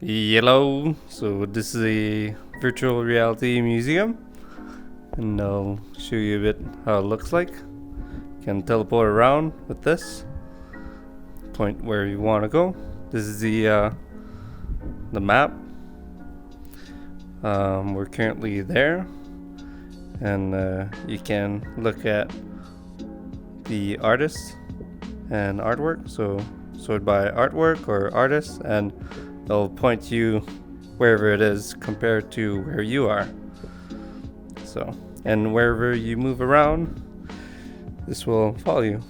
Hello, so this is a virtual reality museum, and I'll show you a bit how it looks like. You can teleport around with this, point where you want to go. This is the map. We're currently there, and you can look at the artists and artwork, so sort by artwork or artists, and they'll point you wherever it is compared to where you are. So, and wherever you move around, this will follow you.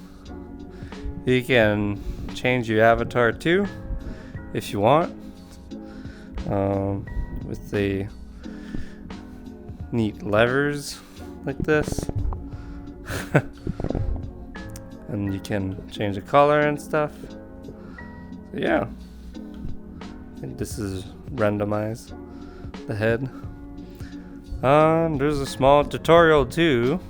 You can change your avatar too, if you want, with the neat levers like this. And you can change the color and stuff. So yeah. This is randomized, the head. There's a small tutorial too.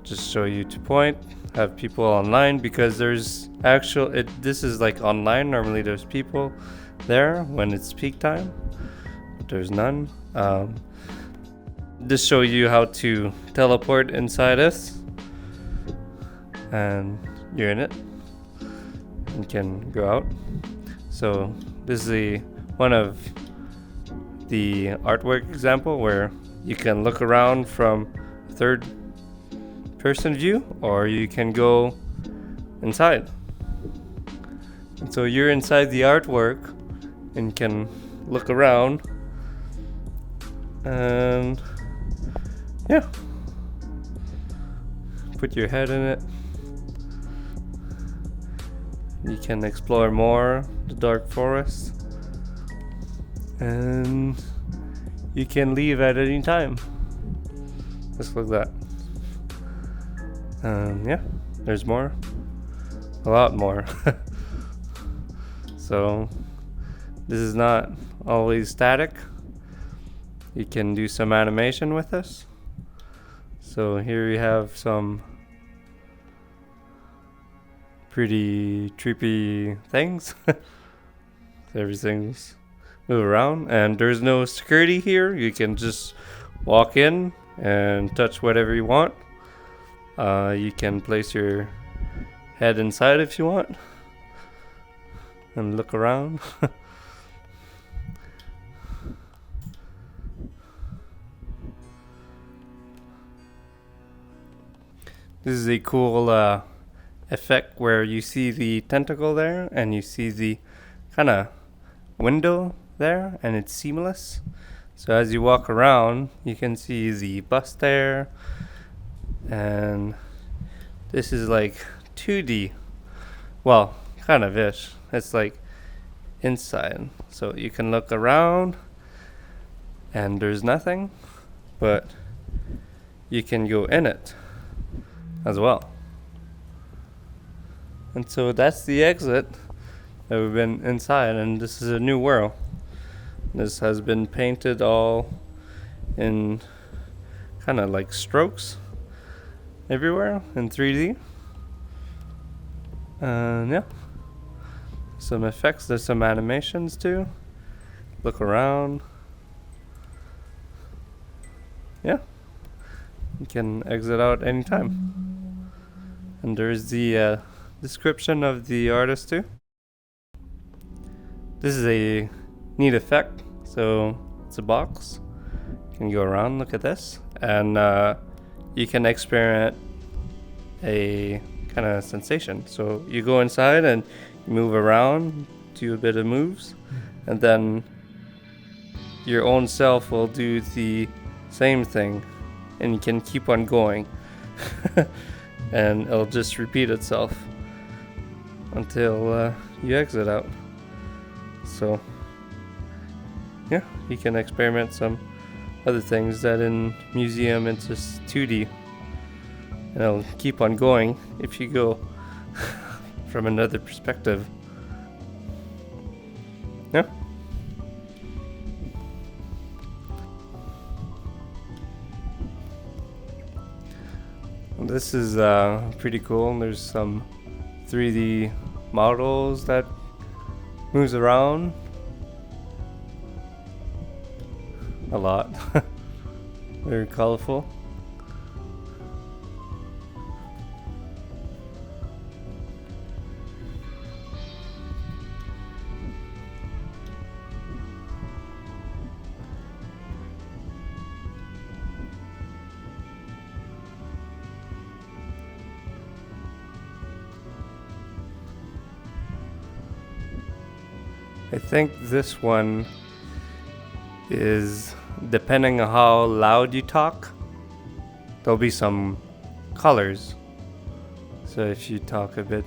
Just show you to point, have people online, because there's this is like online. Normally there's people there when it's peak time, but there's none. Just show you how to teleport inside us, and you're in it. You can go out. So this is one of the artwork example where you can look around from third person view, or you can go inside. And so you're inside the artwork and can look around, and yeah, put your head in it. You can explore more the dark forest, and you can leave at any time, just like that. Yeah, there's more, a lot more. So this is not always static. You can do some animation with this. So here we have some pretty trippy things. Everything's move around, and there's no security here. You can just walk in and touch whatever you want. You can place your head inside if you want and look around. This is a cool effect where you see the tentacle there, and you see the kind of window there, and it's seamless. So as you walk around, you can see the bust there, and this is like 2D. Well, kind of ish. It's like inside. So you can look around, and there's nothing, but you can go in it as well. And so that's the exit that we've been inside, and this is a new world. This has been painted all in kind of like strokes everywhere in 3D. And yeah, some effects, there's some animations too. Look around. Yeah, you can exit out anytime. And there's the description of the artist too. This is a neat effect. So it's a box. You can go around, look at this, and you can experiment a kind of sensation. So you go inside and you move around, do a bit of moves, and then your own self will do the same thing, and you can keep on going. And it'll just repeat itself until you exit out. So yeah, you can experiment some other things that in museum it's just 2D, and it'll keep on going if you go from another perspective. Yeah. This is pretty cool. There's some 3D models that moves around a lot. Very colorful. I think this one is depending on how loud you talk, there'll be some colors. So if you talk a bit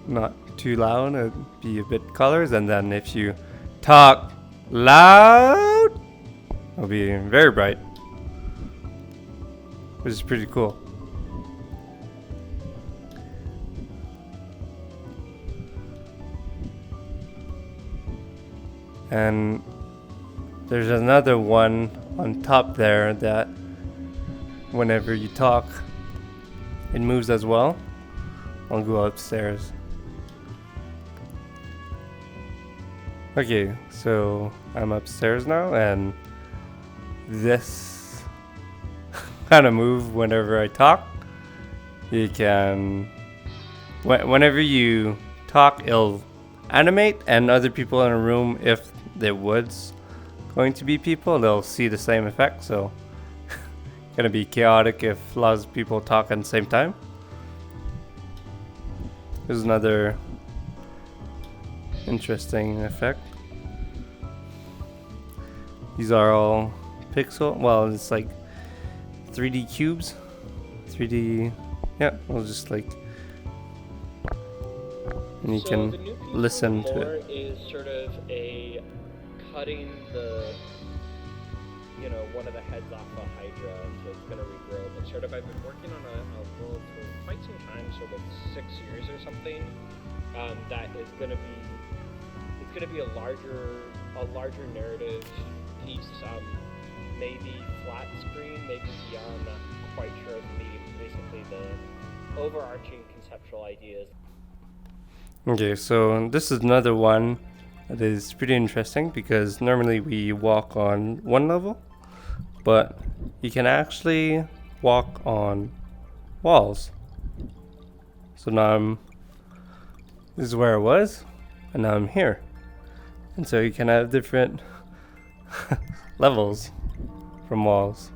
not too loud, it'd be a bit colors, and then if you talk loud, it'll be very bright, which is pretty cool. And there's another one on top there that whenever you talk, it moves as well. I'll go upstairs. Okay, so I'm upstairs now, and this kind of move whenever I talk. You can, whenever you talk, it'll animate, and other people in a room, if there was going to be people, they'll see the same effect. So gonna be chaotic if lots of people talk at the same time. There's another interesting effect. These are all pixel, well, it's like 3D cubes. 3D, yeah, well, just like, and you can listen to it. Is sort of a cutting the, you know, one of the heads off a Hydra, so it's going to regrow. But sort of, I've been working on a world for quite some time, sort of 6 years or something. That is going to be, it's going to be a larger narrative piece. Maybe flat screen, maybe beyond. Not quite sure. Basically the overarching conceptual ideas. Okay, so this is another one that is pretty interesting, because normally we walk on one level, but you can actually walk on walls. So now this is where I was, and now I'm here. And so you can have different levels from walls.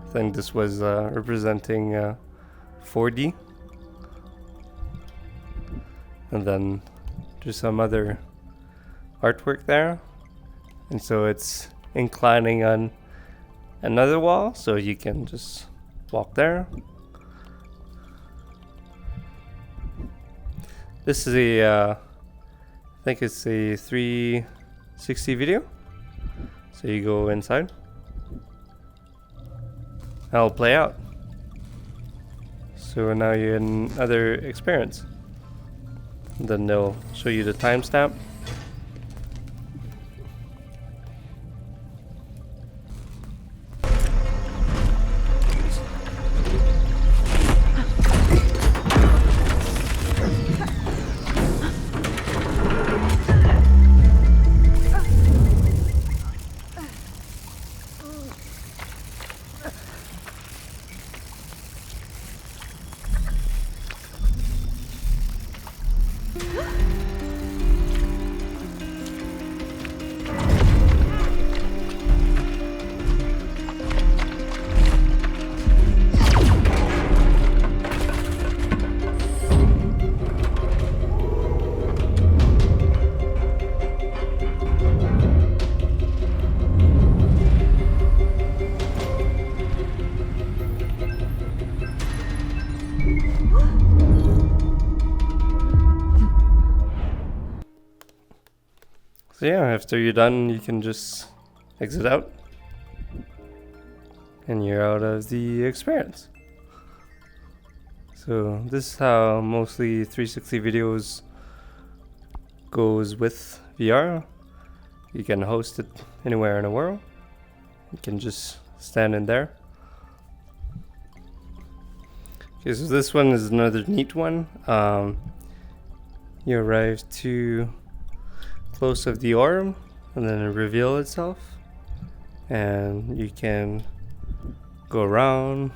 I think this was representing 4D. And then there's some other artwork there. And so it's inclining on another wall, so you can just walk there. This is a, I think it's a 360 video. So you go inside. I'll play out. So now you're in another experience. Then they'll show you the timestamp. So yeah, after you're done, you can just exit out, and you're out of the experience. So this is how mostly 360 videos goes with VR. You can host it anywhere in the world. You can just stand in there. Okay, so this one is another neat one. you arrive too close of the orb, and then it reveals itself, and you can go around,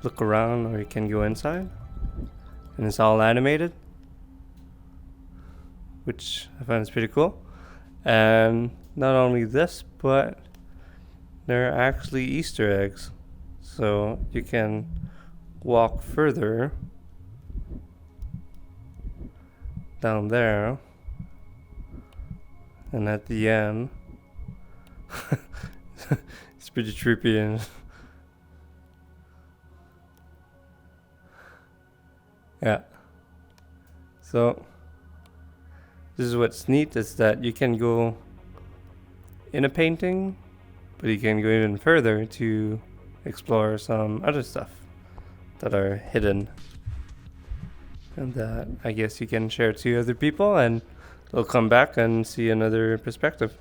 look around, or you can go inside, and it's all animated, which I find is pretty cool. And not only this, but there are actually Easter eggs, so you can walk further down there, and at the end it's pretty trippy. And yeah, so this is what's neat, is that you can go in a painting, but you can go even further to explore some other stuff that are hidden, and that I guess you can share to other people, and they'll come back and see another perspective.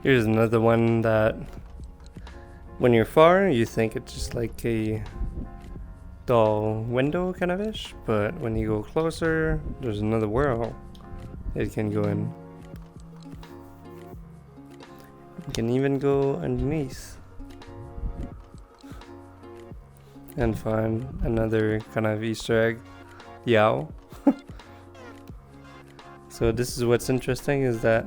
Here's another one that when you're far, you think it's just like a dull window kind of ish, but when you go closer, there's another world it can go in. You can even go underneath and find another kind of Easter egg, Yao. So this is what's interesting, is that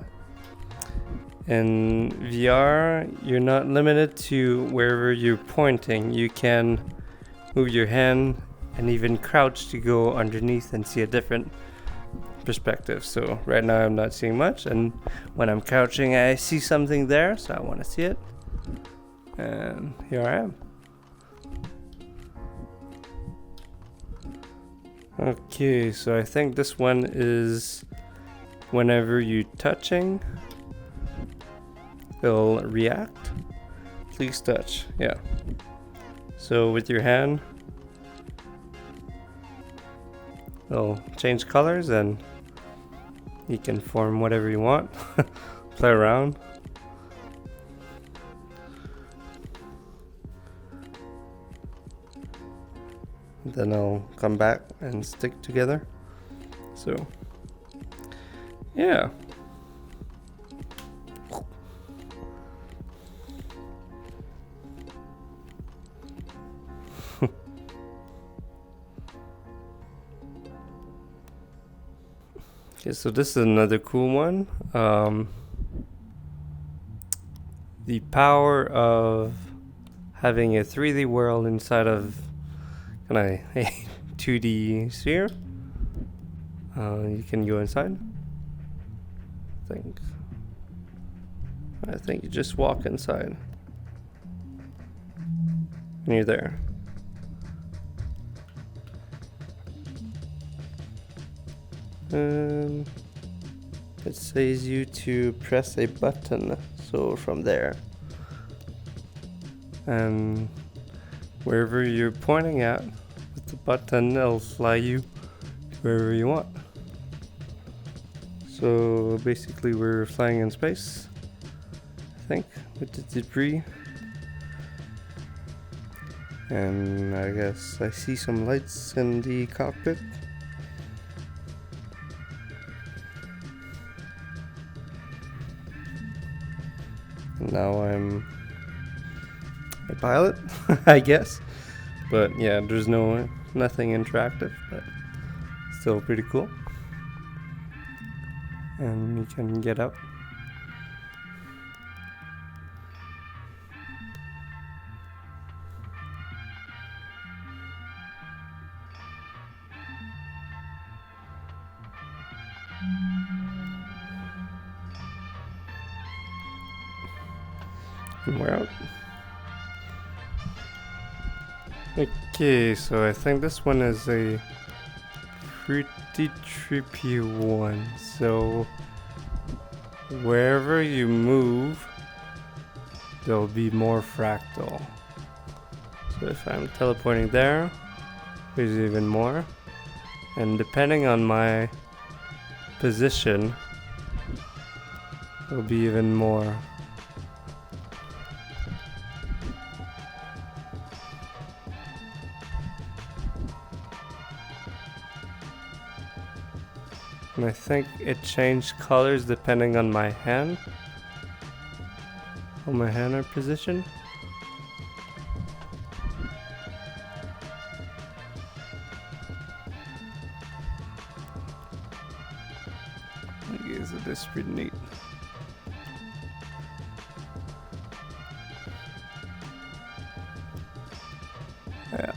in VR, you're not limited to wherever you're pointing. You can move your hand and even crouch to go underneath and see a different perspective. So right now I'm not seeing much, and when I'm crouching I see something there, so I want to see it. And here I am. Okay, so I think this one is whenever you're touching, it'll react. Please touch. Yeah. So with your hand, it'll change colors and you can form whatever you want. Play around. Then I'll come back and stick together. So, yeah. Okay, so this is another cool one. The power of having a 3D world inside of kind of a 2D sphere. You can go inside. I think you just walk inside and you're there. It says you to press a button, so from there, and wherever you're pointing at with the button, it'll fly you to wherever you want. So basically we're flying in space, I think, with the debris. And I guess I see some lights in the cockpit. Now I'm a pilot, I guess. But yeah, there's nothing interactive, but still pretty cool. And you can get up. And we're out. Okay, so I think this one is a pretty trippy one. So wherever you move, there'll be more fractal. So if I'm teleporting there, there's even more. And depending on my position, there'll be even more. And I think it changed colors depending on my hand. How my hand are positioned. I guess it is pretty neat. Yeah.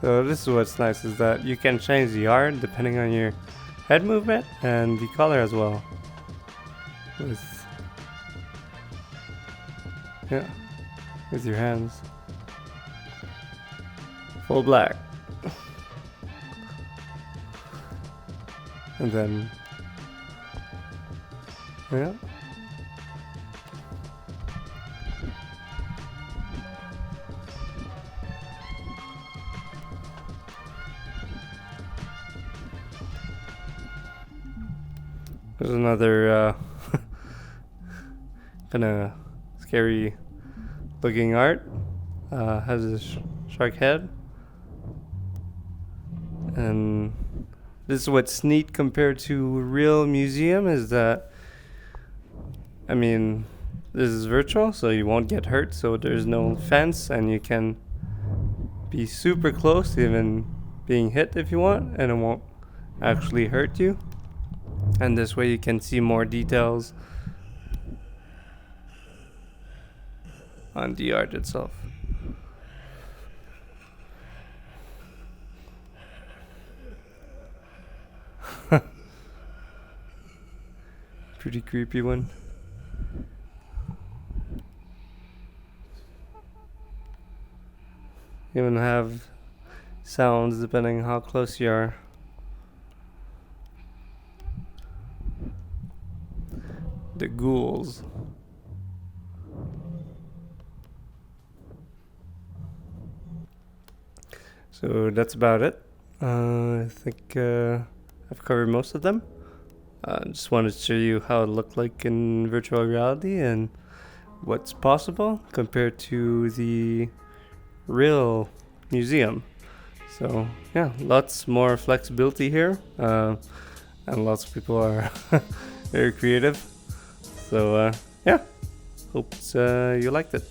So this is what's nice, is that you can change the art depending on your head movement and the color as well. With your hands. Full black. And then, yeah. There's another kind of scary looking art. Has a shark head. And this is what's neat compared to real museum, is that, I mean, this is virtual, so you won't get hurt, so there's no fence, and you can be super close, even being hit if you want, and it won't actually hurt you. And this way you can see more details on the art itself. Pretty creepy one. Even have sounds depending how close you are. The Ghouls. So that's about it. I think I've covered most of them. Just wanted to show you how it looked like in virtual reality and what's possible compared to the real museum. So yeah, lots more flexibility here, and lots of people are very creative. So yeah, hope you liked it.